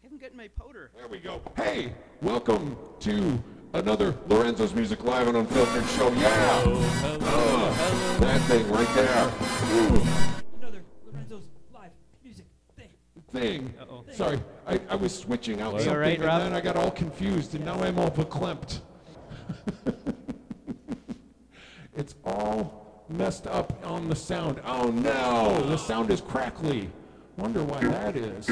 haven't gotten my powder. There we go. Hey, welcome to another Lorenzo's Music Live and Unfiltered Show. Yeah! Hello. That thing right there. Ooh. Another Lorenzo's live music Thing. Uh-oh. Sorry, I was switching out You something all right, and Rob? then I got all confused and now I'm all verklempt. It's all messed up on the sound. Oh no, the sound is crackly. Wonder why that is.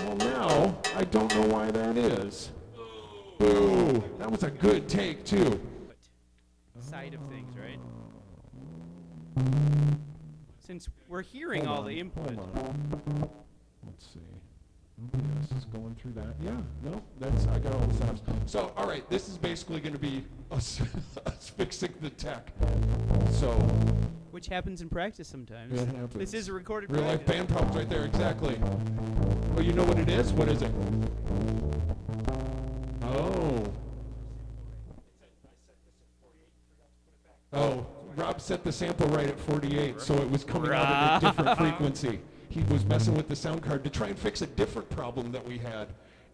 Well now, I don't know why that is. Boo! That was a good take too. Side of things, right? Since we're hearing all the input. Hold on. Let's see. Yes, it's going through that. Yeah, no, I got all the sounds. So, all right, this is basically going to be us fixing the tech. So, Which happens in practice sometimes. it happens. This is a recorded Real life practice. band problems right there, exactly. Oh, you know what it is? What is it? Oh. Oh, Rob set the sample right at 48, so it was coming out at a different frequency. He was messing with the sound card to try and fix a different problem that we had,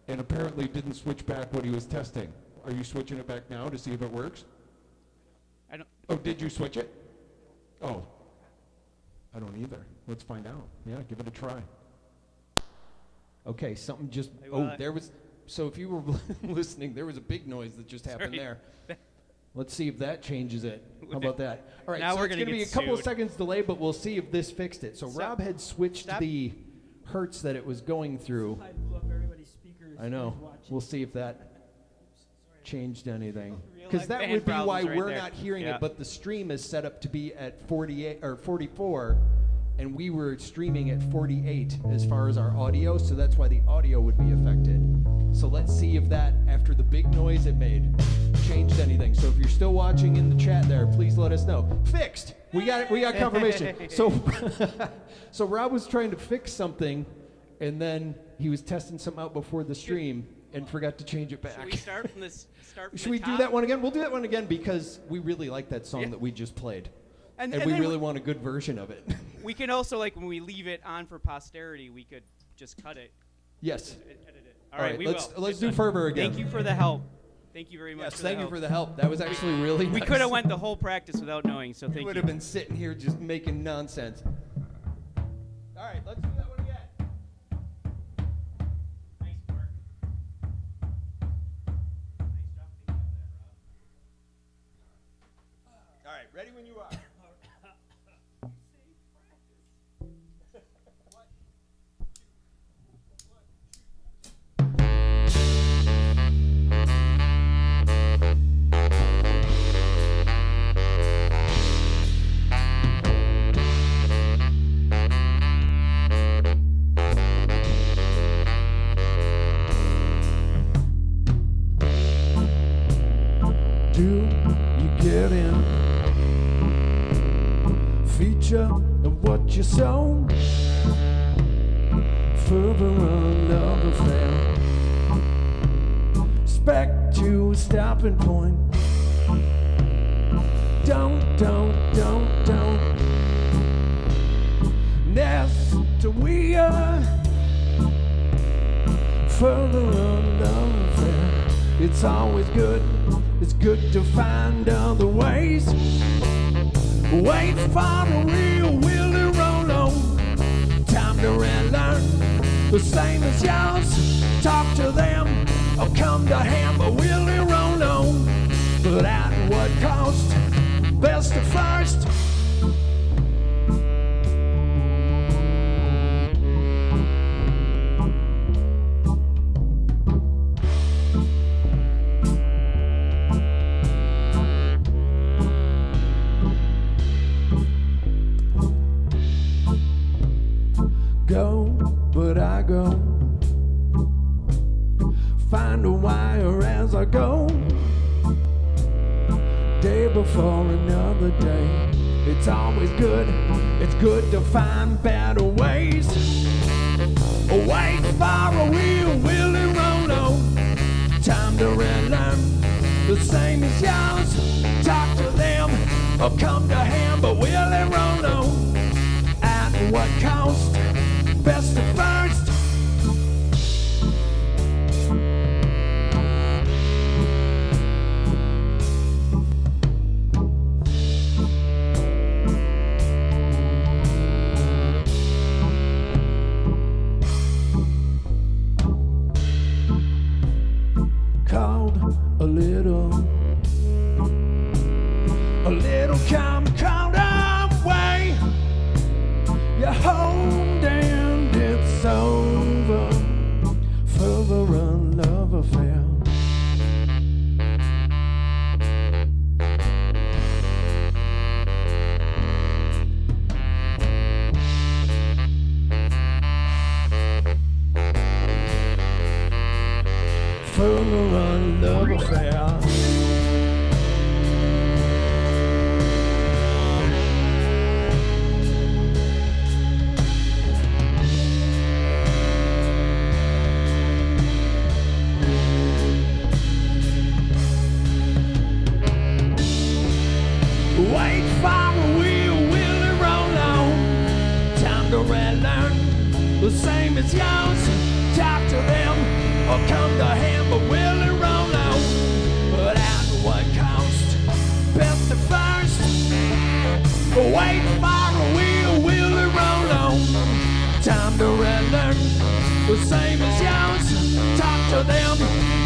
and apparently didn't switch back what he was testing. Are you switching it back now to see if it works? I don't. Oh, did you switch it? Oh. I don't either. Let's find out. Yeah, give it a try. Okay, something just, Hey, well, there was, so if you were listening, there was a big noise that just happened Sorry. there. Let's see if that changes it. How about that? All right, Now so we're it's gonna going to be a get couple of sued. seconds delay, but we'll see if this fixed it. So Rob had switched Stop. the hertz that it was going through. I blew up everybody's speakers. I know. who's watching. We'll see if that changed anything. Real Because life that band would be why problems right we're there. not hearing Yeah. it, but the stream is set up to be at 48 or 44, and we were streaming at 48 as far as our audio, so that's why the audio would be affected. So let's see if that, after the big noise it made, changed anything. So if you're still watching in the chat there, please let us know. Fixed. We got confirmation. So so Rob was trying to fix something, and then he was testing something out before the stream and forgot to change it back. Should we start from this? Start from Should the we top? do that one again? We'll do that one again because we really like that song Yeah. that we just played. And we then really want a good version of it. we can also, like, when we leave it on for posterity, we could just cut it, Yes. edit it. All right, we let's will. let's do Fervor again. Thank you for the help. Thank you very much. Yes, for thank the you help. for the help. That was actually really We nice. could have went the whole practice without knowing, so We thank would you. have been sitting here just making nonsense. All right, let's do that one again. Nice work. Nice job thinking of that, Rob. All right, ready when you are. Do you get in? Feature of what you sow. Fervor on love affair. Expect to a stopping point. Don't. Nest we are. Fervor on love affair. It's always good. It's good to find other ways. Wait for a real Willie roll on. Time to relearn. The same as yours. Talk to them or come to him. But Willie roll on. But at what cost? Best of first. Go, but I go. Find a wire as I go. Day before another day. It's always good. It's good to find better ways. Wait for a real Willie Rolo. Time to relearn. The same as yours. Talk to them or come to him. But Willie Rolo. At what counts best at first. Called a little come away. Your home and it's over. Fervor and love affair. Fervor and love affair. Wait for a wheel to roll on. Time to relearn the same as yours. Talk to them or come to him, but will it roll on? But at what cost? Best at first. Wait for a wheel to roll on. Time to relearn the same as yours. Talk to them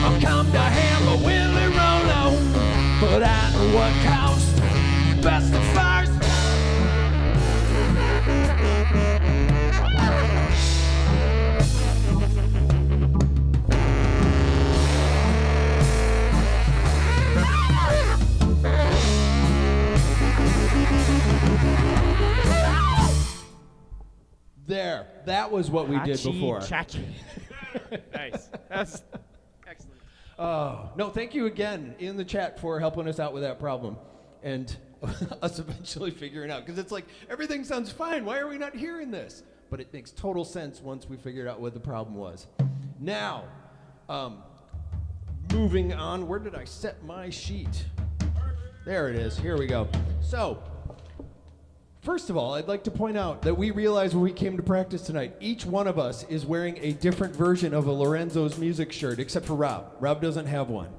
or come to him, but will it roll on? But at what cost? Best at first. There, that was what we did before. Nice. That's excellent. Oh, no, thank you again in the chat for helping us out with that problem. And us eventually figuring out, because it's like, everything sounds fine. Why are we not hearing this? But it makes total sense once we figured out what the problem was. Now, moving on, where did I set my sheet? There it is. Here we go. So, first of all, I'd like to point out that we realized when we came to practice tonight, each one of us is wearing a different version of a Lorenzo's music shirt, except for Rob. Rob doesn't have one.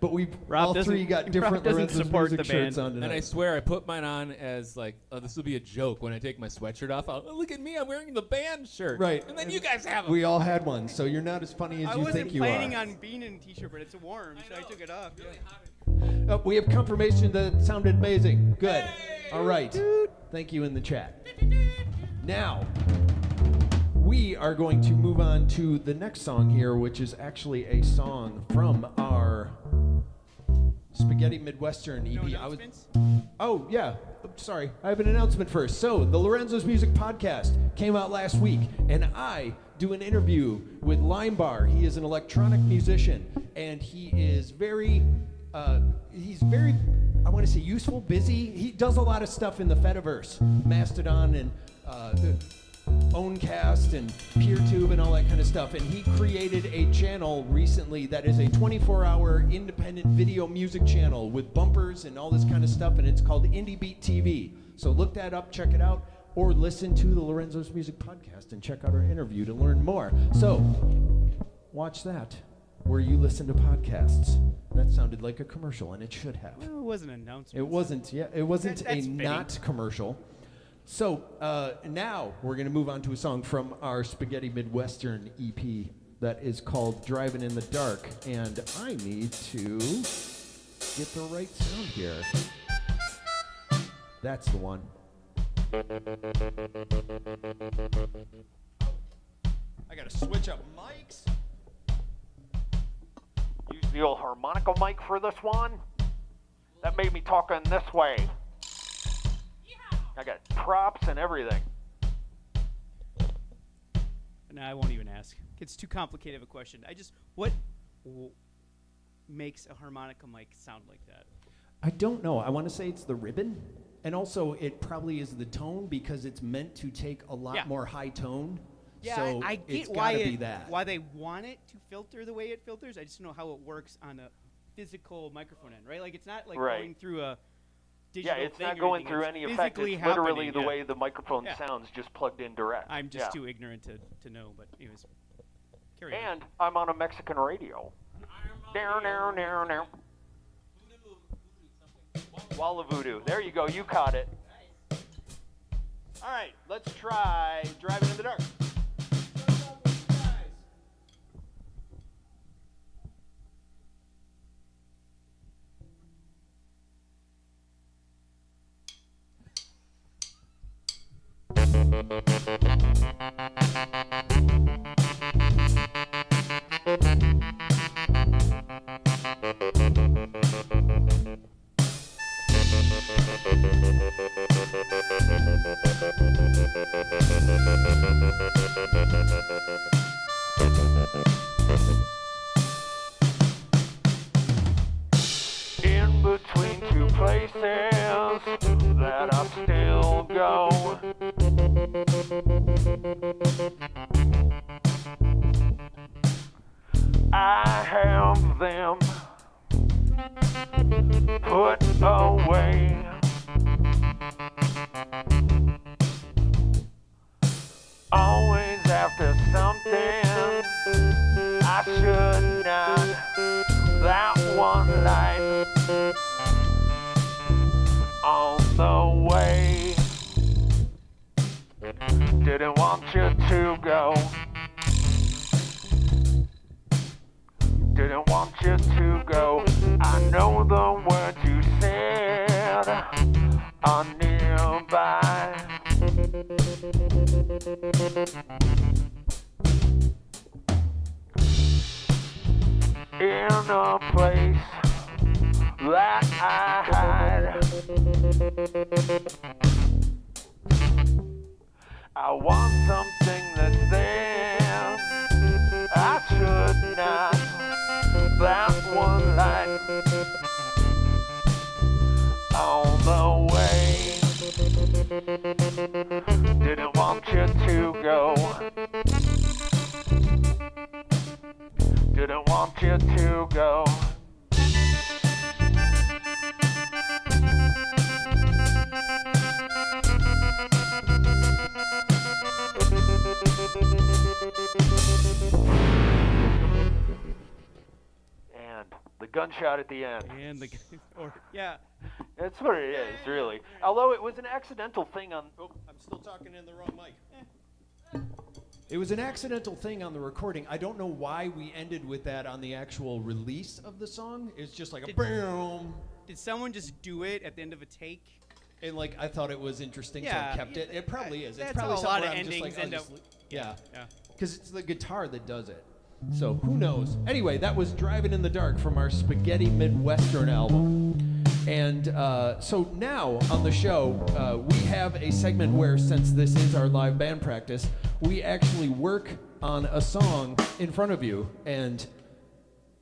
But we all three got different Lorenzo's music shirts on tonight. And I swear I put mine on as like, oh, this will be a joke when I take my sweatshirt off. Oh, look at me, I'm wearing the band shirt. Right. And then you guys have them. We all had one, so you're not as funny as you think you are. I wasn't planning on being in a t-shirt, but it's warm, so I took it off. We have confirmation that it sounded amazing. Good. All right. Thank you in the chat. Now, we are going to move on to the next song here, which is actually a song from our Spaghetti Midwestern EP. Announcements? Oh, yeah. Sorry. I have an announcement first. So, the Lorenzo's Music Podcast came out last week, and I do an interview with Limebar. He is an electronic musician, and he is very, I want to say useful, busy. He does a lot of stuff in the Fediverse, Mastodon and Owncast and PeerTube and all that kind of stuff. And he created a channel recently that is a 24-hour independent video music channel with bumpers and all this kind of stuff, and it's called Indie Beat TV. So look that up, check it out, or listen to the Lorenzo's Music Podcast and check out our interview to learn more. So watch that where you listen to podcasts. That sounded like a commercial, and it should have. Well, it wasn't an announcement. It wasn't, yeah. It wasn't That's a fitting. not commercial. So now we're going to move on to a song from our Spaghetti Midwestern EP that is called Driving in the Dark. And I need to get the right sound here. That's the one. I got to switch up mics. Use the old harmonica mic for this one. That made me talk in this way. I got props and everything. No, I won't even ask. It's too complicated of a question. What makes a harmonica mic sound like that? I don't know. I want to say it's the ribbon. And also, it probably is the tone because it's meant to take a lot more high tone. Yeah, so I get it's gotta be that. why they want it to filter the way it filters. I just don't know how it works on a physical microphone end, right? Like, it's not like going through a digital it's thing not or going anything. through It's any effect. physically It's literally happening, the yeah. way the microphone Yeah. sounds, just plugged in direct. I'm just Yeah. too ignorant to know, but anyways. Carry on. And I'm on a Mexican radio. Now. Walla Voodoo. There you go. You caught it. All right, let's try Driving in the Dark. In between two places that I still go. I have them put away. Always after something I should not. That one light on the way. Didn't want you to go. Didn't want you to go. I know the words you said are nearby. In a place that I hide, I want something that's there. I should not. That one light on the way. Didn't want you to go. Didn't want you to go. And the gunshot at the end. And the yeah. That's what it is, really. Although it was an accidental thing on. Oh, I'm still talking in the wrong mic. It was an accidental thing on the recording. I don't know why we ended with that on the actual release of the song. It's just like a boom. Did someone just do it at the end of a take? And like I thought it was interesting, so Yeah. I kept it. It probably is. It's That's probably how a something lot of where I'm just endings like, end I'll up. just yeah. Yeah. Because it's the guitar that does it. So who knows? Anyway, that was Driving in the Dark from our Spaghetti Midwestern album. And so now on the show, we have a segment where, since this is our live band practice, we actually work on a song in front of you. And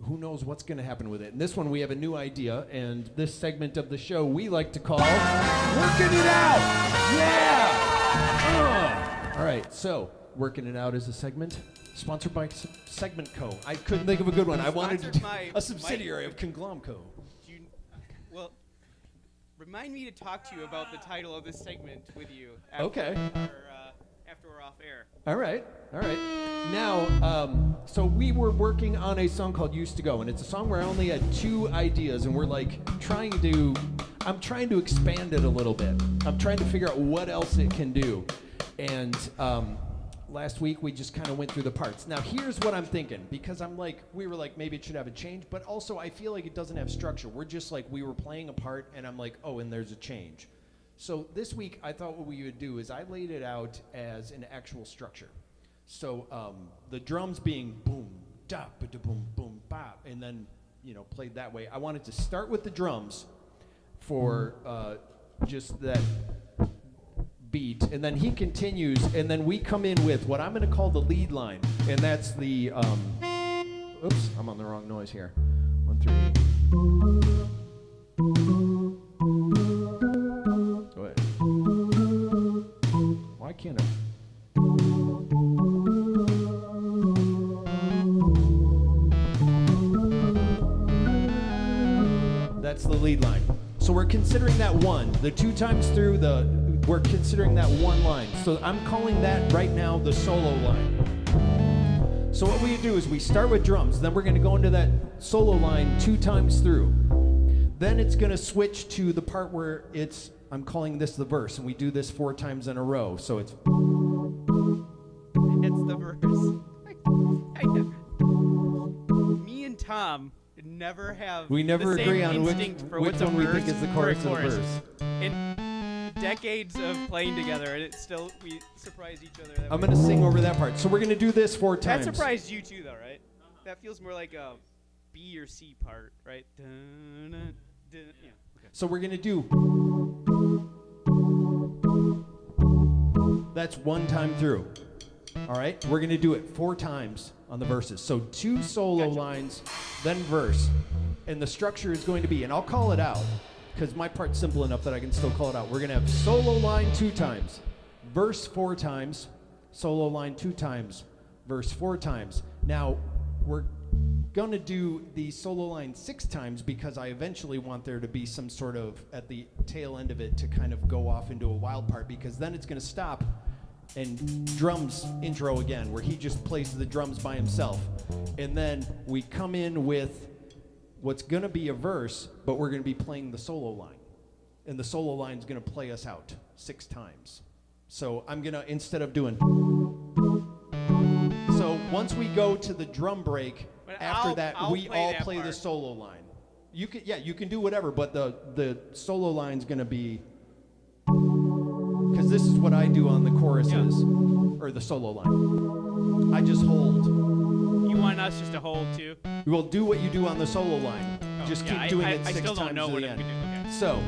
who knows what's going to happen with it. And this one, we have a new idea. And this segment of the show we like to call Working It Out. Yeah! All right, so Working It Out is a segment sponsored by Segment Co. I couldn't think of a good one. I wanted to Sponsored do by a subsidiary of Conglomco. Well, remind me to talk to you about the title of this segment with you. Okay. After we're off air. All right. Now, so we were working on a song called Used to Go, and it's a song where I only had 2 ideas, and we're like I'm trying to expand it a little bit. I'm trying to figure out what else it can do. And last week we just kind of went through the parts. Now here's what I'm thinking, because we were like, maybe it should have a change, but also I feel like it doesn't have structure. We're just like, we were playing a part, and I'm like, oh, and there's a change. So this week, I thought what we would do is I laid it out as an actual structure. So the drums being boom, da, ba, da, boom, boom, bop, and then, played that way. I wanted to start with the drums for just that beat, and then he continues, and then we come in with what I'm going to call the lead line, and that's the, oops, I'm on the wrong noise here. 1, 3. Go ahead. Why can't I? That's the lead line. So we're we're considering that one. The 2 times through, we're considering that one line. So I'm calling that right now the solo line. So what we do is we start with drums, then we're going to go into that solo line 2 times through. Then it's going to switch to the part where I'm calling this the verse, and we do this 4 times in a row. So it's the verse. Me and Tom never have we never the agree same on instinct for which what's a one we verse think is the or a chorus or the verse. In decades of playing together, and we surprise each other. I'm going to sing over that part. So we're going to do this 4 times. That surprised you too, though, right? That feels more like a B or C part, right? Dun, dun, dun, yeah. Okay. So we're going to do. That's 1 time through. All right? We're going to do it 4 times on the verses. So 2 solo lines, then verse. And the structure is going to be, and I'll call it out, because my part's simple enough that I can still call it out. We're going to have solo line 2 times, verse 4 times, solo line 2 times, verse 4 times. Now, we're going to do the solo line 6 times because I eventually want there to be some sort of, at the tail end of it, to kind of go off into a wild part, because then it's going to stop and drums intro again, where he just plays the drums by himself. And then we come in with what's going to be a verse, but we're going to be playing the solo line. And the solo line is going to play us out 6 times. So I'm going to, instead of doing... So once we go to the drum break, after that, we all play the solo line. You can do whatever, but the solo line's going to be... Because this is what I do on the choruses, or the solo line. I just hold. You want us just to hold too? We'll do what you do on the solo line. Just keep doing it 6 I still times don't know to what the I'm end. gonna do. Okay. So,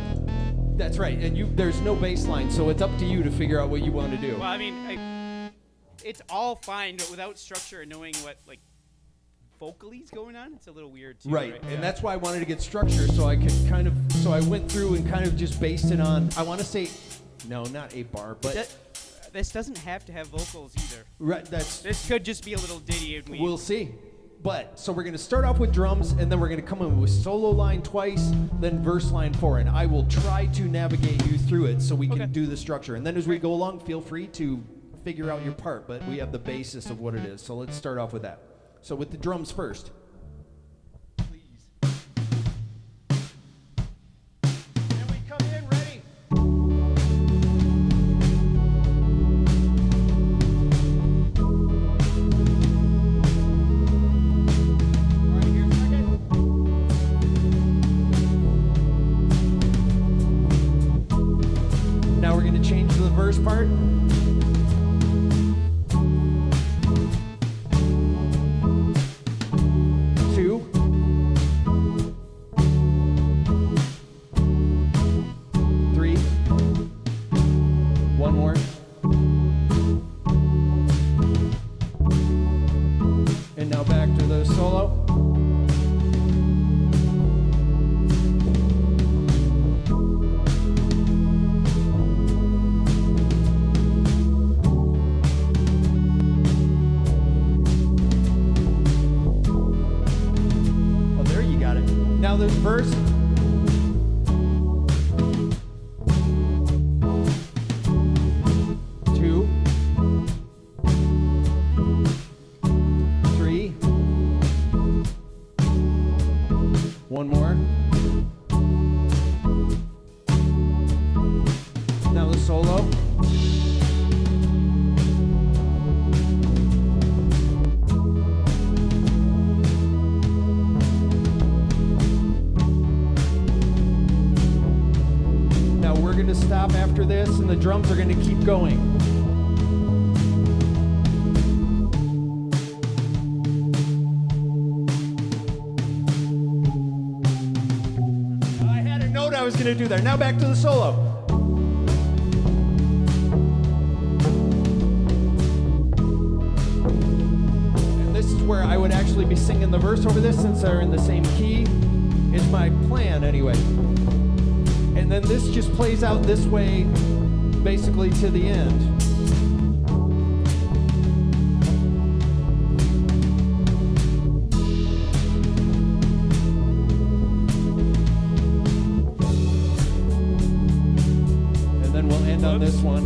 that's right. And there's no bass line, so it's up to you to figure out what you want to do. Well, I mean, it's all fine, but without structure and knowing what vocally is going on, it's a little weird too. Right, and that's why I wanted to get structure, so I could so I went through and kind of just based it on, I want to say, no, not a bar, but... This doesn't have to have vocals either. Right, This could just be a little ditty. And we'll see. But, so we're going to start off with drums, and then we're going to come in with solo line twice, then verse line 4, and I will try to navigate you through it so we can do the structure. And then as we go along, feel free to figure out your part, but we have the basis of what it is. So let's start off with that. So with the drums first. Please. And we come in, ready? Now we're going to change to the verse part. 2. 3. 1 more. And now back to the solo. Now the verse. Two. 3. 1 more. Now the solo. Going to stop after this, and the drums are going to keep going. I had a note I was going to do there. Now back to the solo. And this is where I would actually be singing the verse over this, since they're in the same key. Is my plan anyway. And then this just plays out this way, basically to the end. end on this one.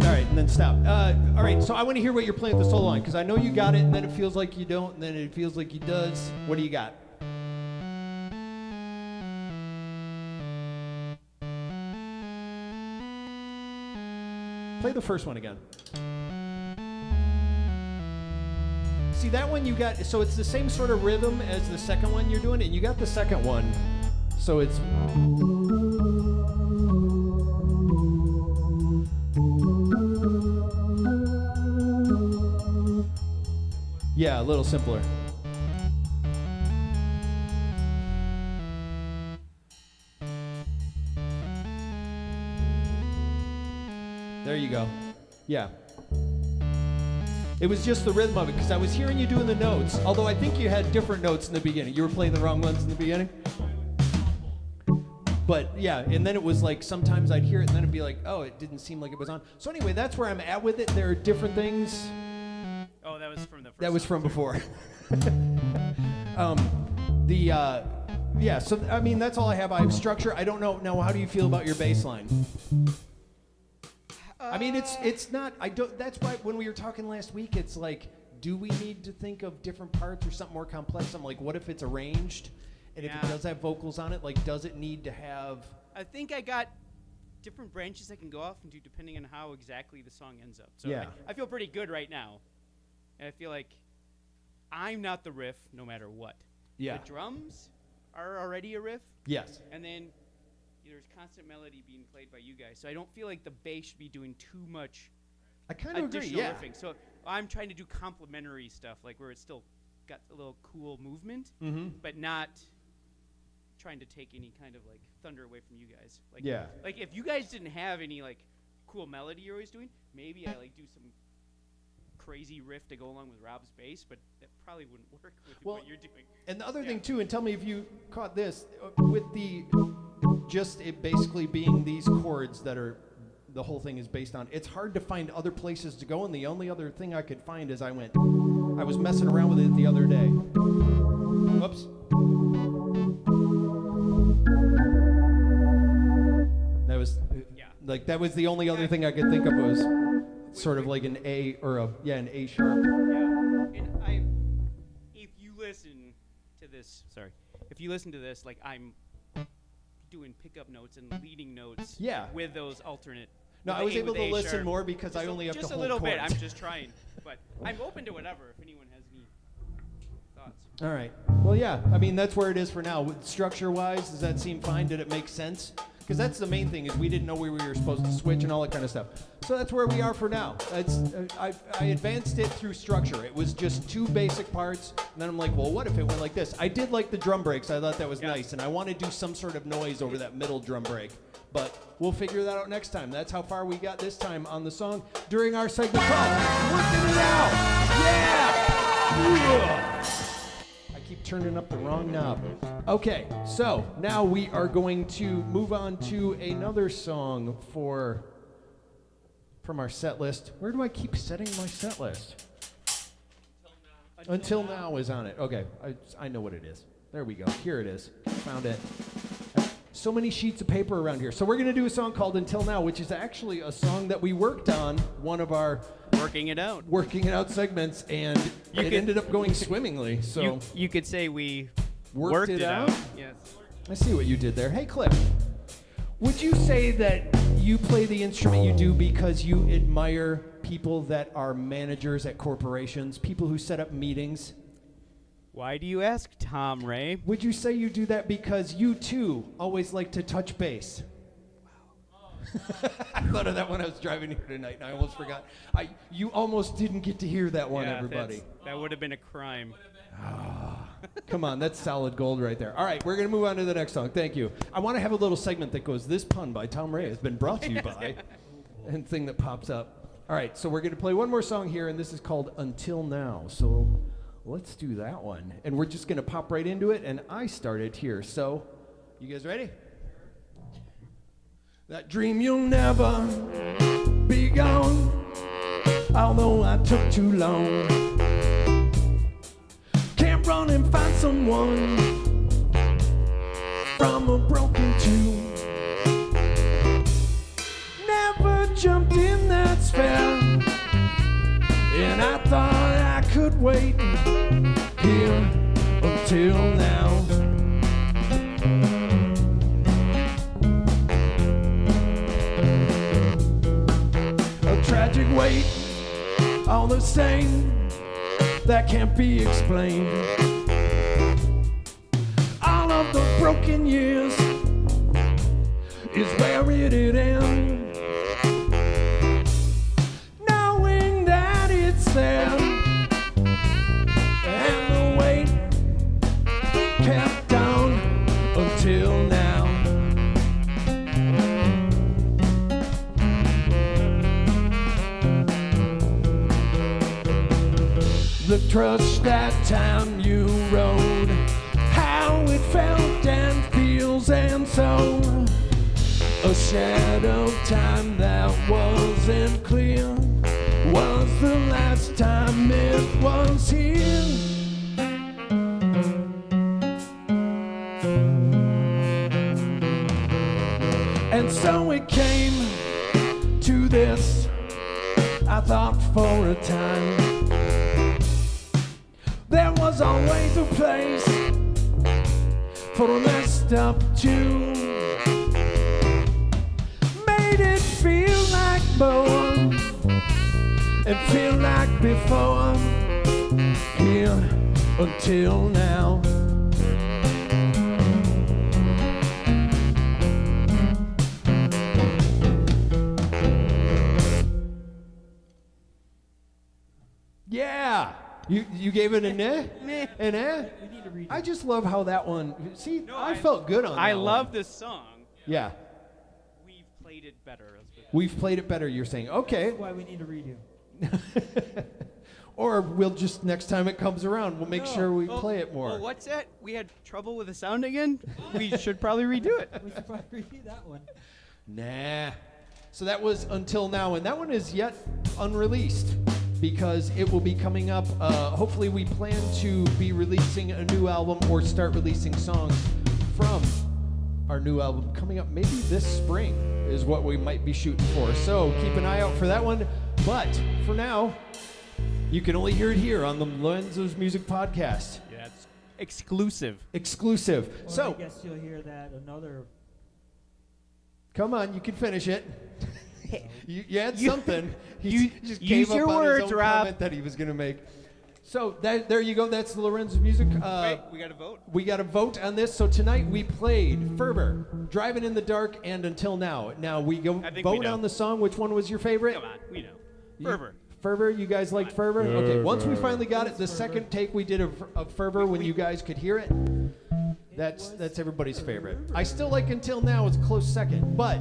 All right, and then stop. All right, so I want to hear what you're playing with the solo line, because I know you got it, and then it feels like you don't, and then it feels like you does. What do you got? Play the first one again. See, that one you got, so it's the same sort of rhythm as the second one you're doing, and you got the second one. So it's... Yeah, a little simpler. There you go. Yeah. It was just the rhythm of it, because I was hearing you doing the notes, although I think you had different notes in the beginning. You were playing the wrong ones in the beginning. But yeah, and then it was like sometimes I'd hear it and then it'd be like, oh, it didn't seem like it was on. So anyway, that's where I'm at with it. There are different things. Oh, that was from the first That was song. from before. Yeah, so I mean, that's all I have. I have structure. I don't know. Now, how do you feel about your bass line? I mean, it's not, I don't, that's why when we were talking last week, it's like, do we need to think of different parts or something more complex? I'm like, what if it's arranged? And if it Yeah. does have vocals on it, like, does it need to have... I think I got different branches I can go off into depending on how exactly the song ends up. So Yeah. I feel pretty good right now. And I feel like I'm not the riff no matter what. Yeah. The drums are already a riff. Yes. And then there's constant melody being played by you guys. So I don't feel like the bass should be doing too much I kind of agree, additional yeah. riffing. So I'm trying to do complementary stuff, like where it's still got a little cool movement, but not trying to take any kind of like thunder away from you guys. Like, Yeah. Like if you guys didn't have any like cool melody you're always doing, maybe I like do some crazy riff to go along with Rob's bass, but that probably wouldn't work with Well, what you're doing. And the other Yeah. thing too, and tell me if you caught this, with the just it basically being these chords that are the whole thing is based on, it's hard to find other places to go, and the only other thing I could find is I was messing around with it the other day. Whoops. That was like that was the only other thing I could think of was sort of like an A or an A sharp. Yeah. And if you listen to this, if you listen to this, like I'm doing pickup notes and leading notes Yeah. with those alternate. No, with I was A- able with to A listen sharp. more because Just I only have just to a hold little bit. chords. I'm just trying, but I'm open to whatever if anyone has any thoughts. All right. Well, yeah. I mean, that's where it is for now. Structure-wise, does that seem fine? Did it make sense? Because that's the main thing is we didn't know where we were supposed to switch and all that kind of stuff. So that's where we are for now. It's, I advanced it through structure. It was just two basic parts, and then I'm like, well, what if it went like this? I did like the drum breaks. I thought that was nice, and I want to do some sort of noise over that middle drum break. But we'll figure that out next time. That's how far we got this time on the song during our segment called Working It Out. Yeah! I keep turning up the wrong knob. Okay, so now we are going to move on to another song from our set list. Where do I keep setting my set list? Until Now is on it. Okay, I know what it is. There we go. Here it is. Found it. So many sheets of paper around here. So we're going to do a song called Until Now, which is actually a song that we worked on, one of our Working it out. Working It Out segments, and it ended up going swimmingly. So You could say we Worked it out? Yes. I see what you did there. Hey, Cliff, would you say that you play the instrument you do because you admire people that are managers at corporations, people who set up meetings? Why do you ask, Tom Ray? Would you say you do that because you, too, always like to touch bass? I thought of that when I was driving here tonight, and I almost forgot. You almost didn't get to hear that one, Yeah, everybody. that would have been a crime. Come on, that's solid gold right there. All right, we're going to move on to the next song. Thank you. I want to have a little segment that goes, This Pun by Tom Ray has been brought to you by, and thing that pops up. All right, so we're going to play one more song here, and this is called Until Now. So let's do that one. And we're just going to pop right into it, and I started here. So, you guys ready? That dream you'll never be gone, although I took too long. Can't run and find someone from a broken too. Never jumped in that spell, and I thought I could wait here until now. A tragic weight, all the same, that can't be explained. All of the broken years is where it'd end. Knowing that it's there, and the weight kept down until now. The trust that time you rode, how it felt and feels, and so a shadow of time that wasn't clear was the last time it was here. And so it came to this, I thought for a time there was always a place for a messed up tune. Made it feel like more and feel like before, here until now. Yeah. You gave it an eh? Meh. An eh? We need to read I just love how that one. See, No, I felt good on that. I one. love this song. Yeah. We've played it better. Let's put it that We've played it better, you're saying. Okay. That's why we need to redo. Or we'll just, next time it comes around, we'll make No. sure we Oh, play it more. Well, what's that? We had trouble with the sound again? We should probably redo it. We should probably redo that one. Nah. So that was Until Now, and that one is yet unreleased because it will be coming up. Hopefully, we plan to be releasing a new album or start releasing songs from our new album coming up maybe this spring is what we might be shooting for. So keep an eye out for that one. But for now, you can only hear it here on the Lorenzo's Music Podcast. Yeah, it's exclusive. Exclusive. Or So I guess you'll hear that another. come on, you can finish it. You had You- something. He you- just use gave up your on words, his own Rob. comment that he was going to make. So there you go. That's Lorenzo's Music. Wait, we got to vote. We got a vote on this. So tonight we played Fervor, Driving in the Dark, and Until Now. Now we go I think we vote know. on the song. Which one was your favorite? Come on, we know. You- Fervor. Fervor, you guys liked Fervor? Okay, once we finally got it, the second take we did of Fervor when you guys could hear it, that's everybody's favorite. I still like Until Now, it's a close second, but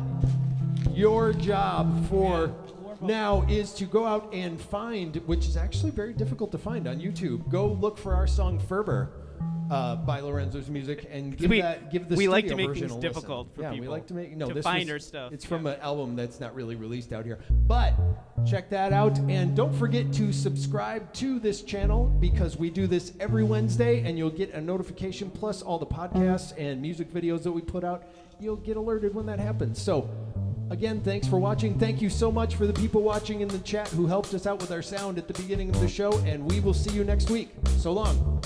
your job for now is to go out and find, which is actually very difficult to find on YouTube, go look for our song Fervor by Lorenzo's Music and give the we like studio to make version things a listen. difficult for yeah, we people like to make to this find was- our stuff. It's from an album that's not really released out here. But check that out, and don't forget to subscribe to this channel because we do this every Wednesday, and you'll get a notification plus all the podcasts and music videos that we put out. You'll get alerted when that happens. So again, thanks for watching. Thank you so much for the people watching in the chat who helped us out with our sound at the beginning of the show, and we will see you next week. So long.